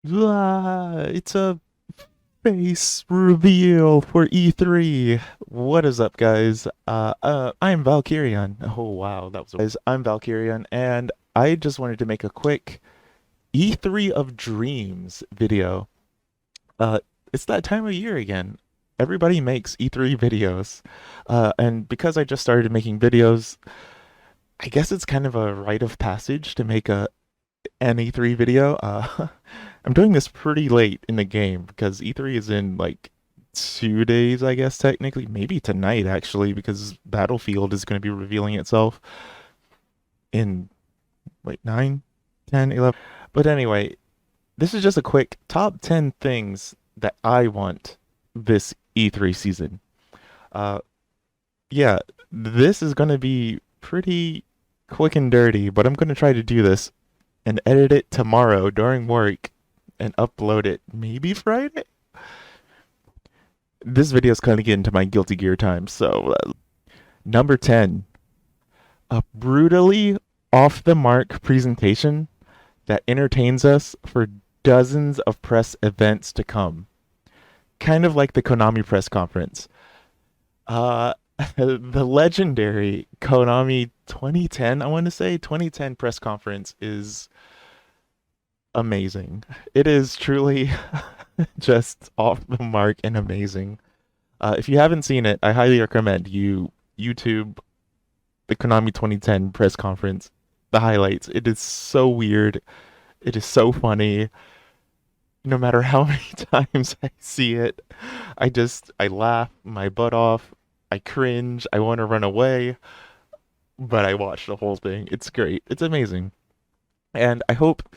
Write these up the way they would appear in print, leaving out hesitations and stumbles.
It's a face reveal for E3. What is up, guys? I'm Valkerion. Oh wow, that was guys. I'm Valkerion, and I just wanted to make a quick E3 of Dreams video. Uh, it's that time of year again. Everybody makes E3 videos, and because I just started making videos, I guess it's kind of a rite of passage to make an E3 video. I'm doing this pretty late in the game because E3 is in like 2 days, I guess, technically. Maybe tonight, actually, because Battlefield is going to be revealing itself in, wait, 9, 10, 11. But anyway, this is just a quick top 10 things that I want this E3 season. Uh, yeah, this is going to be pretty quick and dirty, but I'm going to try to do this and edit it tomorrow during work and upload it maybe Friday. This video is kind of getting to my guilty gear time. So, number 10, a brutally off the mark presentation that entertains us for dozens of press events to come. Kind of like the Konami press conference. Uh, the legendary Konami 2010, I want to say, 2010 press conference is amazing. It is truly just off the mark and amazing. If you haven't seen it, I highly recommend you YouTube the Konami 2010 press conference, the highlights. It is so weird. It is so funny. No matter how many times I see it, I laugh my butt off. I cringe. I want to run away, but I watch the whole thing. It's great. It's amazing. And I hope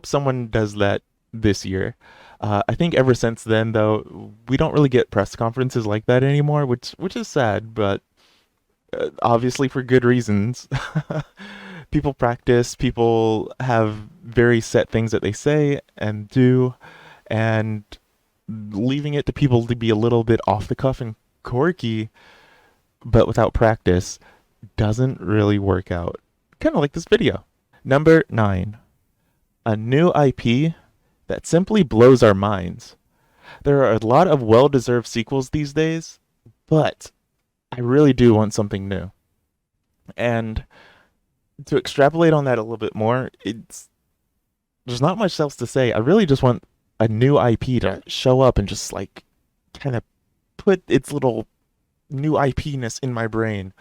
someone does that this year. I think ever since then, though, we don't really get press conferences like that anymore, which is sad, but obviously for good reasons. People practice, people have very set things that they say and do, and leaving it to people to be a little bit off the cuff and quirky, but without practice, doesn't really work out. Kind of like this video. Number 9, a new IP that simply blows our minds. There are a lot of well deserved sequels these days, but I really do want something new. And to extrapolate on that a little bit more, it's there's not much else to say. I really just want a new IP to show up and just like kind of put its little new IP ness in my brain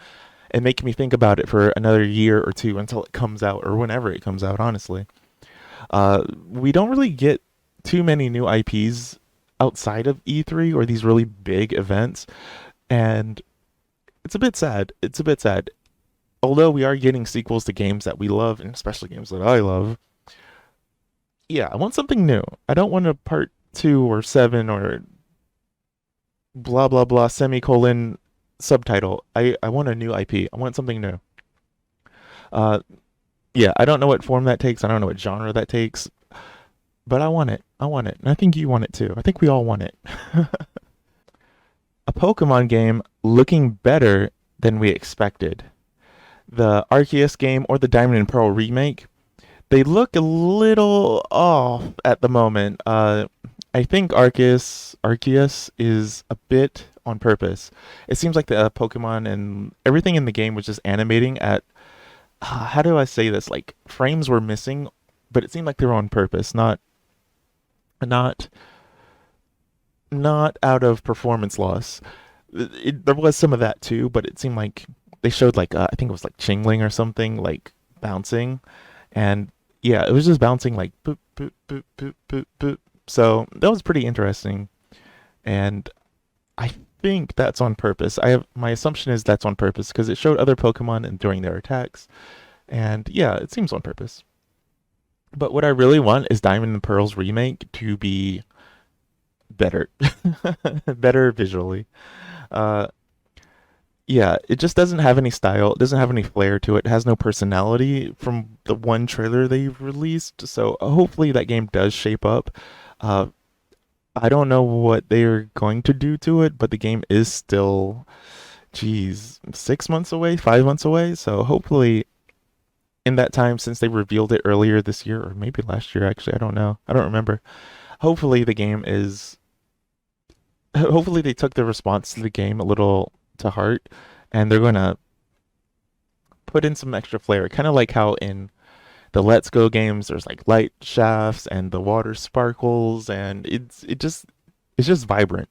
and make me think about it for another year or two until it comes out or whenever it comes out, honestly. We don't really get too many new IPs outside of E3 or these really big events, and it's a bit sad. It's a bit sad. Although we are getting sequels to games that we love, and especially games that I love, yeah, I want something new. I don't want a part two or seven or blah blah blah semicolon subtitle. I want a new IP. I want something new. Uh, yeah, I don't know what form that takes. I don't know what genre that takes, but I want it. I want it, and I think you want it too. I think we all want it. A Pokemon game looking better than we expected. The Arceus game or the Diamond and Pearl remake, they look a little off at the moment. I think Arceus is a bit on purpose. It seems like the Pokemon and everything in the game was just animating at how do I say this? Like frames were missing, but it seemed like they were on purpose, not not out of performance loss. There was some of that too, but it seemed like they showed like I think it was like Chingling or something like bouncing, and yeah, it was just bouncing like boop boop boop boop boop boop. So that was pretty interesting, and I think that's on purpose. I have my assumption is that's on purpose because it showed other Pokemon and during their attacks, and yeah, it seems on purpose. But what I really want is Diamond and Pearl's remake to be better, better visually. Uh, yeah, it just doesn't have any style. It doesn't have any flair to it. It has no personality from the one trailer they've released. So hopefully that game does shape up. Uh, I don't know what they're going to do to it, but the game is still, geez, 6 months away, 5 months away. So hopefully in that time since they revealed it earlier this year or maybe last year actually, I don't know. I don't remember. Hopefully the game is hopefully they took the response to the game a little to heart and they're going to put in some extra flair, kind of like how in the Let's Go games there's like light shafts and the water sparkles and it's just vibrant.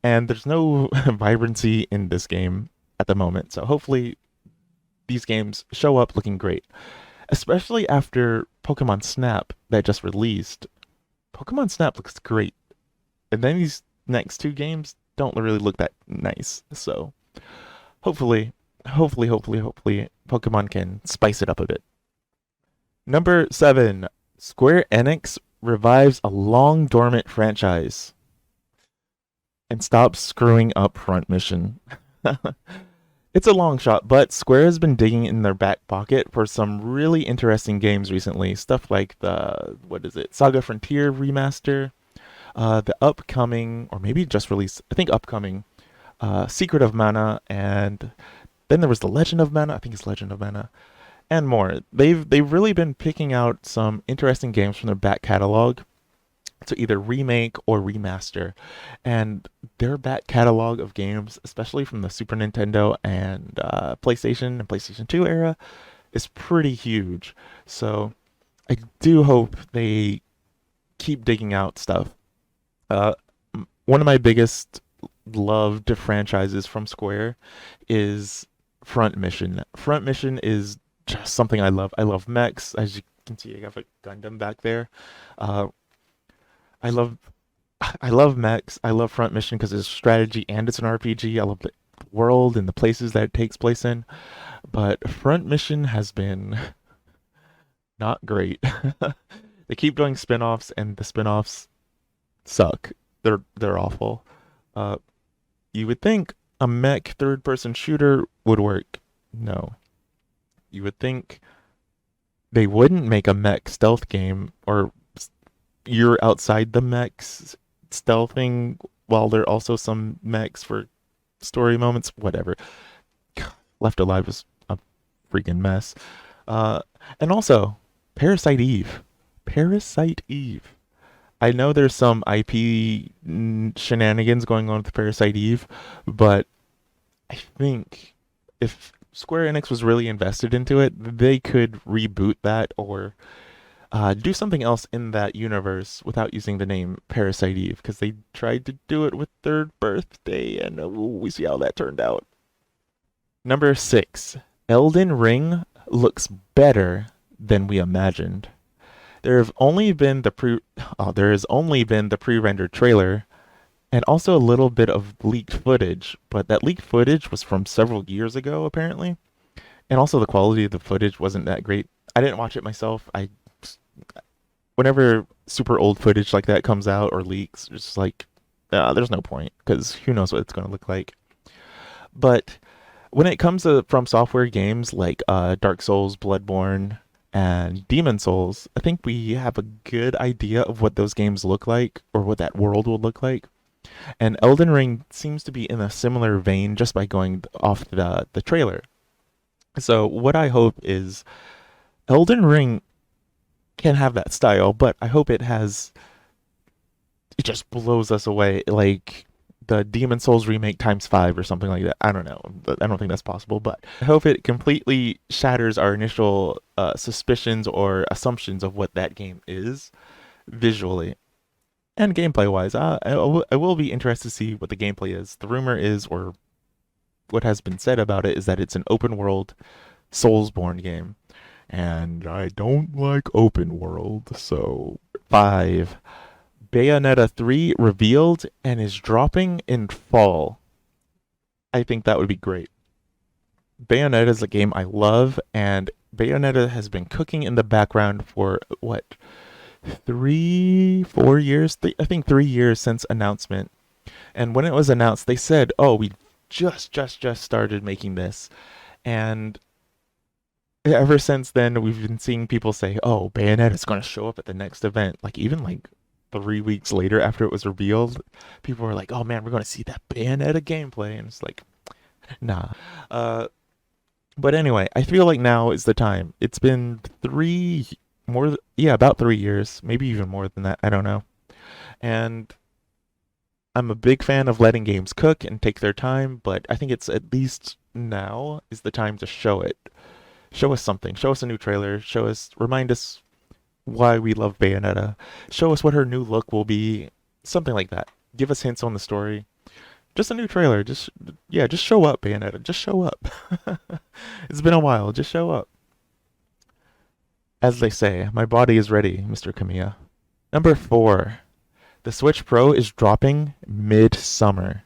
And there's no vibrancy in this game at the moment. So hopefully these games show up looking great, especially after Pokemon Snap that just released. Pokemon Snap looks great, and then these next two games don't really look that nice. So hopefully, hopefully, Pokemon can spice it up a bit. Number 7, Square Enix revives a long dormant franchise and stops screwing up Front Mission. It's a long shot, but Square has been digging in their back pocket for some really interesting games recently. Stuff like the, what is it, Saga Frontier remaster, the upcoming, or maybe just released, I think upcoming, Secret of Mana, and then there was the Legend of Mana, I think it's Legend of Mana, and more. They've really been picking out some interesting games from their back catalog to either remake or remaster. And their back catalog of games, especially from the Super Nintendo and PlayStation and PlayStation 2 era, is pretty huge. So I do hope they keep digging out stuff. Uh, One of my biggest loved franchises from Square is Front Mission. Front Mission is just something I love. I love mechs. As you can see, I have a Gundam back there. Uh, I love I love mechs. I love Front Mission because it's strategy and it's an RPG. I love the world and the places that it takes place in. But Front Mission has been not great. They keep doing spin-offs and the spin-offs suck. They're awful. Uh, you would think a mech third-person shooter would work. No. You would think they wouldn't make a mech stealth game or you're outside the mechs stealthing while there are also some mechs for story moments. Whatever. Left Alive was a freaking mess. Uh, and also, Parasite Eve. Parasite Eve. I know there's some IP shenanigans going on with Parasite Eve, but I think if Square Enix was really invested into it, they could reboot that or do something else in that universe without using the name Parasite Eve, because they tried to do it with Third Birthday, and we see how that turned out. Number 6, Elden Ring looks better than we imagined. There have only been the pre there has only been the pre-rendered trailer and also a little bit of leaked footage, but that leaked footage was from several years ago apparently, and also the quality of the footage wasn't that great. I didn't watch it myself. I Whenever super old footage like that comes out or leaks, it's just like, there's no point because who knows what it's going to look like. But when it comes to From Software games like Dark Souls, Bloodborne, and Demon Souls, I think we have a good idea of what those games look like or what that world will look like. And Elden Ring seems to be in a similar vein just by going off the trailer. So what I hope is Elden Ring can have that style, but I hope it just blows us away like the Demon Souls remake times 5 or something like that. I don't know. I don't think that's possible, but I hope it completely shatters our initial suspicions or assumptions of what that game is visually and gameplay wise. I will be interested to see what the gameplay is. The rumor is, or what has been said about it, is that it's an open world Soulsborne game. And I don't like open world, so 5. Bayonetta 3 revealed and is dropping in fall. I think that would be great. Bayonetta is a game I love, and Bayonetta has been cooking in the background for what, 4 years? I think 3 years since announcement. And when it was announced, they said, "Oh, we just started making this," and ever since then, we've been seeing people say, "Oh, Bayonetta's going to show up at the next event." Like even like 3 weeks later after it was revealed, people were like, "Oh man, we're going to see that Bayonetta gameplay," and it's like, nah. Uh, But anyway, I feel like now is the time. It's been about 3 years, maybe even more than that. I don't know. And I'm a big fan of letting games cook and take their time, but I think it's at least now is the time to show it. Show us something. Show us a new trailer. Remind us why we love Bayonetta. Show us what her new look will be. Something like that. Give us hints on the story. Just a new trailer. Just show up, Bayonetta. Just show up. It's been a while. Just show up. As they say, my body is ready, Mr. Kamiya. Number 4. The Switch Pro is dropping mid-summer,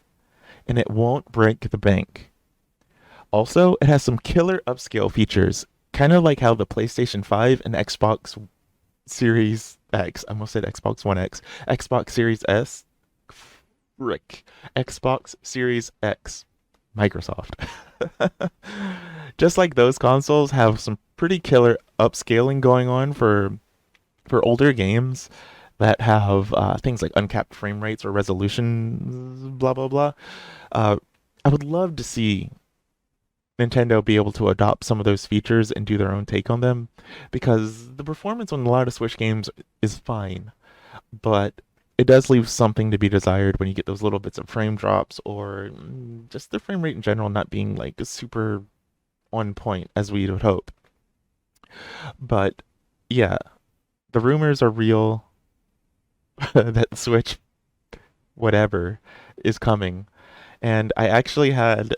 and it won't break the bank. Also, it has some killer upscale features, kind of like how the PlayStation 5 and Xbox Series X, I almost said Xbox One X, Xbox Series S, frick, Xbox Series X, Microsoft. Just like those consoles have some pretty killer upscaling going on for older games that have things like uncapped frame rates or resolution, blah blah blah. Uh, I would love to see Nintendo be able to adopt some of those features and do their own take on them, because the performance on a lot of Switch games is fine, but it does leave something to be desired when you get those little bits of frame drops or just the frame rate in general not being like super on point as we would hope. But yeah, the rumors are real that Switch whatever is coming. And I actually had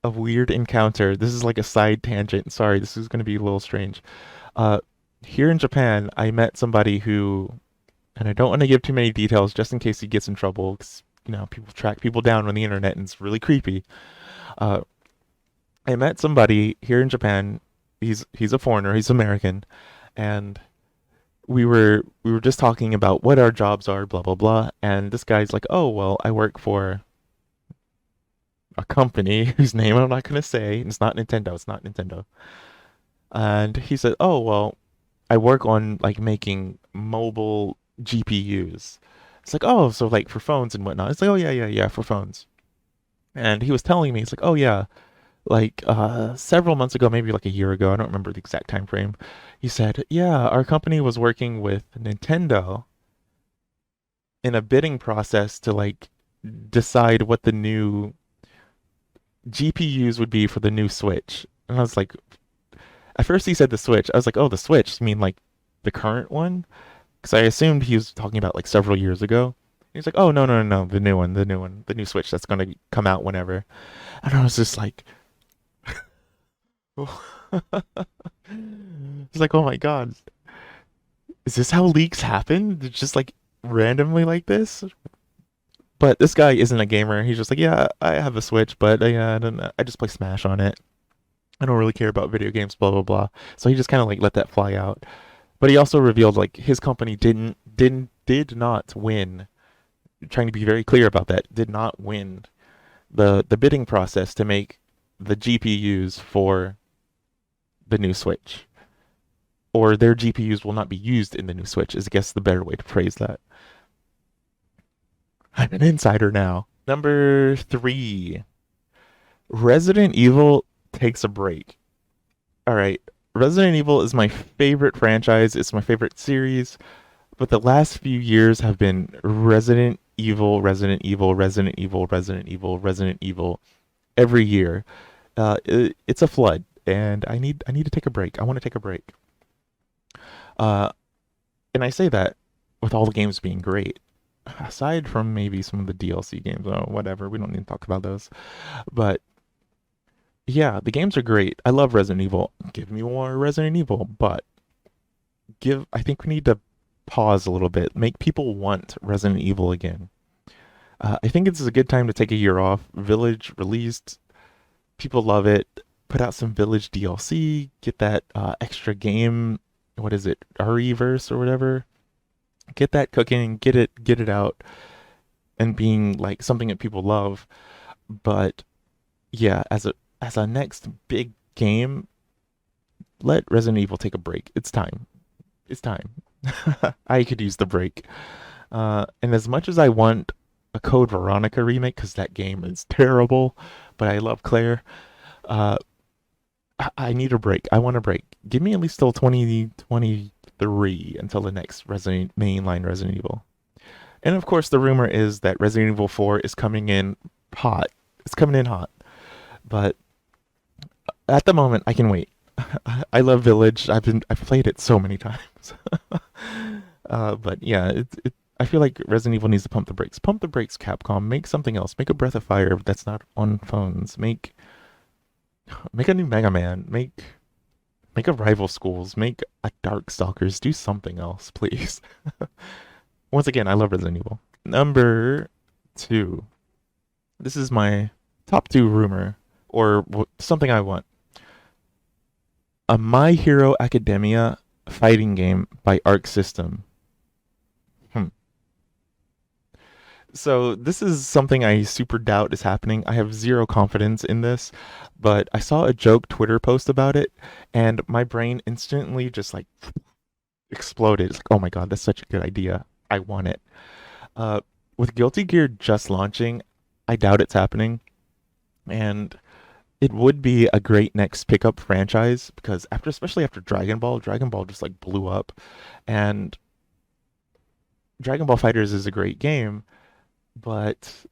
a weird encounter. This is like a side tangent. Sorry, this is going to be a little strange. Uh, Here in Japan, I met somebody who, and I don't want to give too many details just in case he gets in trouble, 'cause, people track people down on the internet and it's really creepy. Uh, I met somebody here in Japan. He's a foreigner. He's American, and we were just talking about what our jobs are, blah blah blah. And this guy's like, "Oh well, I work for a company whose name I'm not gonna say. It's not Nintendo. It's not Nintendo." And he said, "Oh well, I work on like making mobile GPUs." It's like, "Oh, so like for phones and whatnot." It's like, "Oh yeah, yeah, yeah, for phones." And he was telling me, it's like, "Oh yeah, like several months ago, maybe like a year ago, I don't remember the exact time frame." He said, "Yeah, our company was working with Nintendo in a bidding process to like decide what the new GPUs would be for the new Switch." And I was like, at first he said the Switch. I was like, "Oh, the Switch? You mean like the current one?" Because I assumed he was talking about like several years ago. He's like, "Oh, no, no, no, no, the new one, the new one, the new Switch that's going to come out whenever." And I was just like, it's like, "Oh my God, is this how leaks happen? It's just like randomly like this?" But this guy isn't a gamer. He's just like, "Yeah, I have a Switch, but yeah, I don't know. I just play Smash on it. I don't really care about video games, blah blah blah." So he just kind of like let that fly out. But he also revealed like his company did not win. Trying to be very clear about that, did not win the bidding process to make the GPUs for the new Switch, or their GPUs will not be used in the new Switch. Is I guess the better way to phrase that. I'm an insider now. Number 3, Resident Evil takes a break. All right, Resident Evil is my favorite franchise. It's my favorite series. But the last few years have been Resident Evil, Resident Evil, Resident Evil, Resident Evil, Resident Evil every year. It's a flood, and I need to take a break. I want to take a break. Uh, and I say that with all the games being great, aside from maybe some of the DLC games. Oh, whatever. We don't need to talk about those. But yeah, the games are great. I love Resident Evil. Give me more Resident Evil, but give. I think we need to pause a little bit. Make people want Resident Evil again. I think it's a good time to take a year off. Village released, people love it. Put out some Village DLC, get that extra game. What is it, Reverse or whatever? Get that cooking, get it out, and being like something that people love. But yeah, as a next big game, let Resident Evil take a break. It's time. It's time. I could use the break. And as much as I want a Code Veronica remake, because that game is terrible, but I love Claire. Uh, I need a break. I want a break. Give me at least till 2023 until the next Resident mainline Resident Evil. And of course, the rumor is that Resident Evil 4 is coming in hot. It's coming in hot. But at the moment, I can wait. I love Village. I've played it so many times. But yeah, I feel like Resident Evil needs to pump the brakes. Pump the brakes, Capcom. Make something else. Make a Breath of Fire that's not on phones. Make a new Mega Man. Make a Rival Schools. Make a Darkstalkers. Do something else, please. Once again, I love Resident Evil. Number two. This is my top two rumor, or something I want. A My Hero Academia fighting game by Arc System. Hmm. So this is something I super doubt is happening. I have zero confidence in this, but I saw a joke Twitter post about it, and my brain instantly just like exploded. It's like, oh my god, that's such a good idea. I want it. Uh, with Guilty Gear just launching, I doubt it's happening, and it would be a great next pickup franchise because especially after Dragon Ball just like blew up, and Dragon Ball Fighters is a great game, but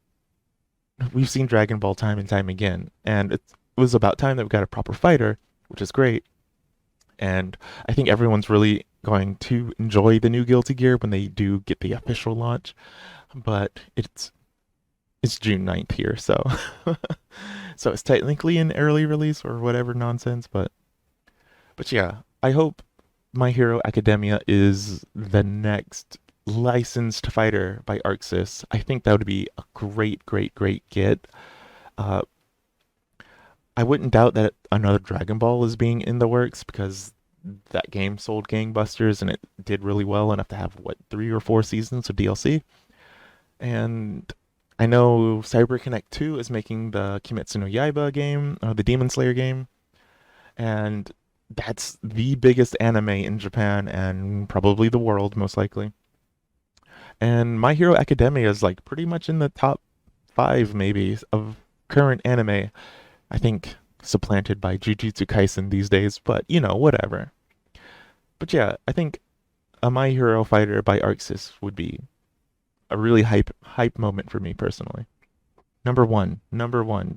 we've seen Dragon Ball time and time again, and it was about time that we got a proper fighter, which is great. And I think everyone's really going to enjoy the new Guilty Gear when they do get the official launch. But it's June 9th here, so so it's technically an early release or whatever nonsense, but yeah, I hope My Hero Academia is the next licensed fighter by ArcSys. I think that would be a great get. Uh, I wouldn't doubt that another Dragon Ball is being in the works because that game sold gangbusters and it did really well enough to have what 3 or 4 seasons of DLC. And I know CyberConnect 2 is making the Kimetsu no Yaiba game, the Demon Slayer game, and that's the biggest anime in Japan and probably the world, most likely. And My Hero Academia is like pretty much in the top five, maybe, of current anime. I think supplanted by Jujutsu Kaisen these days, but whatever. But yeah, I think a My Hero Fighter by ArcSys would be a really hype moment for me personally. Number one.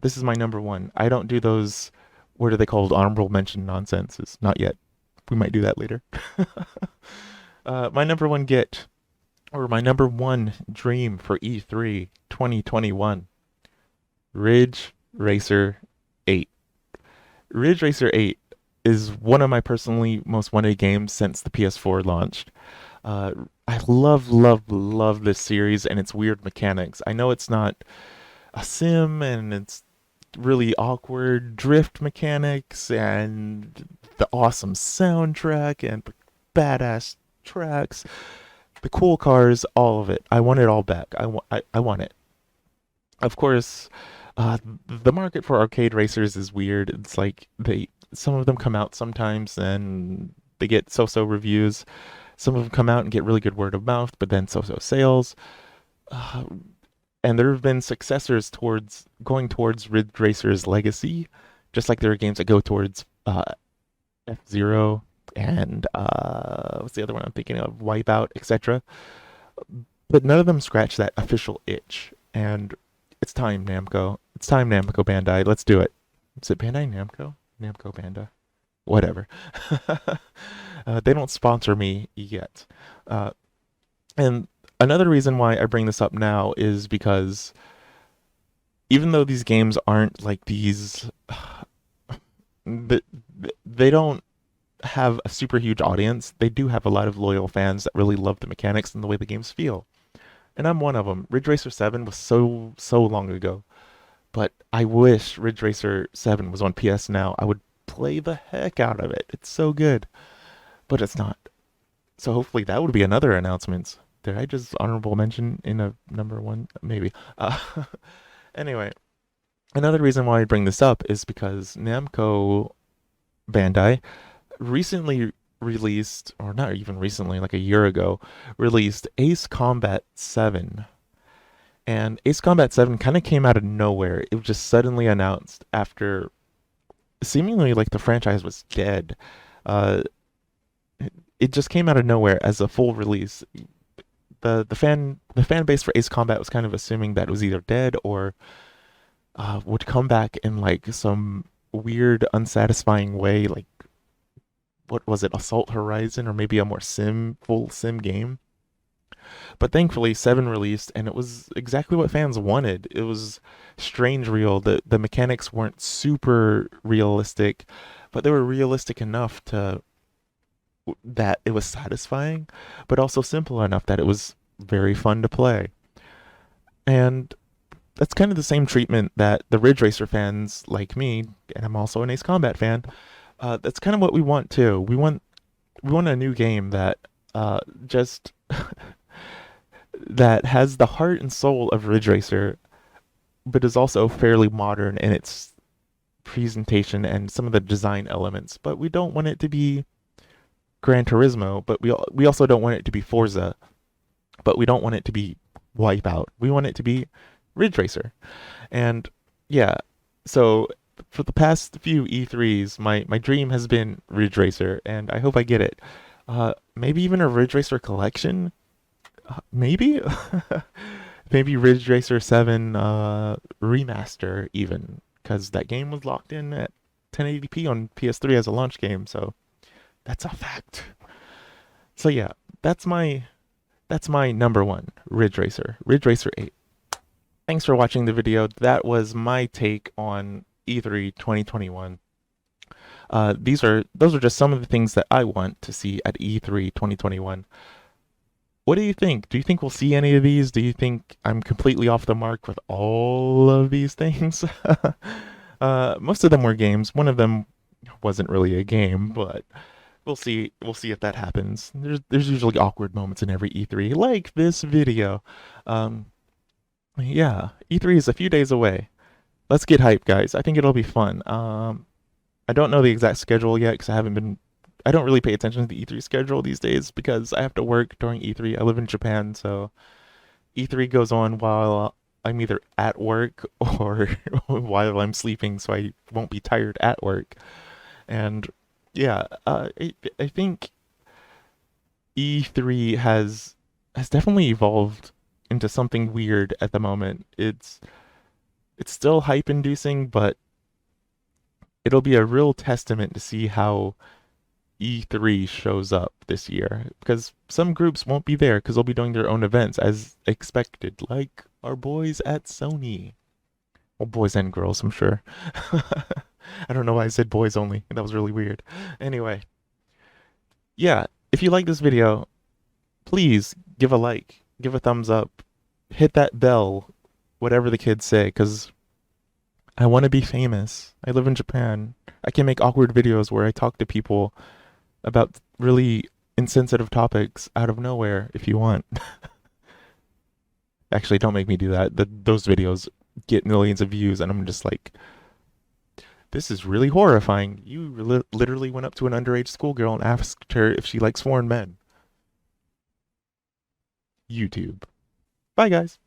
This is my number one. I don't do those. What are they called? Honorable mention nonsenses. Not yet. We might do that later. My number one my number one dream for E3 2021. Ridge Racer 8. Ridge Racer 8 is one of my personally most wanted games since the PS4 launched. Uh, I love this series and its weird mechanics. I know it's not a sim and it's really awkward drift mechanics and the awesome soundtrack and badass tracks, the cool cars, all of it. I want it all back. I want it. Of course, the market for arcade racers is weird. It's like some of them come out sometimes and they get so-so reviews. Some of them come out and get really good word of mouth, but then so-so sales. Uh, and there have been successors towards going towards Ridge Racer's legacy, just like there are games that go towards F Zero and what's the other one I'm thinking of? Wipeout, etc. But none of them scratch that official itch. And it's time, Namco. It's time, Namco Bandai. Let's do it. Is it Bandai Namco? Namco Bandai. Whatever. They don't sponsor me yet. Uh, and another reason why I bring this up now is because even though these games aren't like these, they don't have a super huge audience. They do have a lot of loyal fans that really love the mechanics and the way the games feel. And I'm one of them. Ridge Racer 7 was so long ago. But I wish Ridge Racer 7 was on PS now. I would play the heck out of it. It's so good. But it's not. So hopefully that would be another announcement. Did I just honorable mention in a number one? Maybe. Anyway, another reason why I bring this up is because Namco Bandai recently released, or not even recently, like a year ago, released Ace Combat 7. And Ace Combat 7 kind of came out of nowhere. It was just suddenly announced after seemingly like the franchise was dead. Uh, it just came out of nowhere as a full release. The fan base for Ace Combat was kind of assuming that it was either dead or would come back in like some weird, unsatisfying way, like what was it, Assault Horizon, or maybe a more full sim game. But thankfully, 7 released, and it was exactly what fans wanted. It was strange real. The mechanics weren't super realistic, but they were realistic enough to that it was satisfying, but also simple enough that it was very fun to play. And that's kind of the same treatment that the Ridge Racer fans like me, and I'm also an Ace Combat fan. That's kind of what we want too. We want a new game that just that has the heart and soul of Ridge Racer, but is also fairly modern in its presentation and some of the design elements. But we don't want it to be Gran Turismo, but we also don't want it to be Forza, but we don't want it to be Wipeout. We want it to be Ridge Racer. And yeah, so for the past few E3s, my dream has been Ridge Racer, and I hope I get it. Maybe even a Ridge Racer collection. Maybe, maybe Ridge Racer 7 remaster even, because that game was locked in at 1080p on PS3 as a launch game. So that's a fact. So yeah, that's my number one, Ridge Racer, Ridge Racer 8. Thanks for watching the video. That was my take on E3 2021. Those are just some of the things that I want to see at E3 2021. What do you think? Do you think we'll see any of these? Do you think I'm completely off the mark with all of these things? Most of them were games. One of them wasn't really a game, but we'll see. We'll see if that happens. There's usually awkward moments in every E3, like this video. Um, yeah, E3 is a few days away. Let's get hyped, guys. I think it'll be fun. I don't know the exact schedule yet because I don't really pay attention to the E3 schedule these days because I have to work during E3. I live in Japan, so E3 goes on while I'm either at work or while I'm sleeping, so I won't be tired at work. And yeah, I think E3 has definitely evolved into something weird at the moment. It's still hype inducing, but it'll be a real testament to see how E3 shows up this year because some groups won't be there because they'll be doing their own events as expected, like our boys at Sony. Well, boys and girls, I'm sure. I don't know why I said boys only. That was really weird. Anyway, yeah, if you like this video, please give a like, give a thumbs up, hit that bell, whatever the kids say, because I want to be famous. I live in Japan. I can make awkward videos where I talk to people about really insensitive topics out of nowhere if you want. Actually, don't make me do that. Those videos get millions of views, and I'm just like, this is really horrifying. You literally went up to an underage schoolgirl and asked her if she likes foreign men. YouTube. Bye, guys.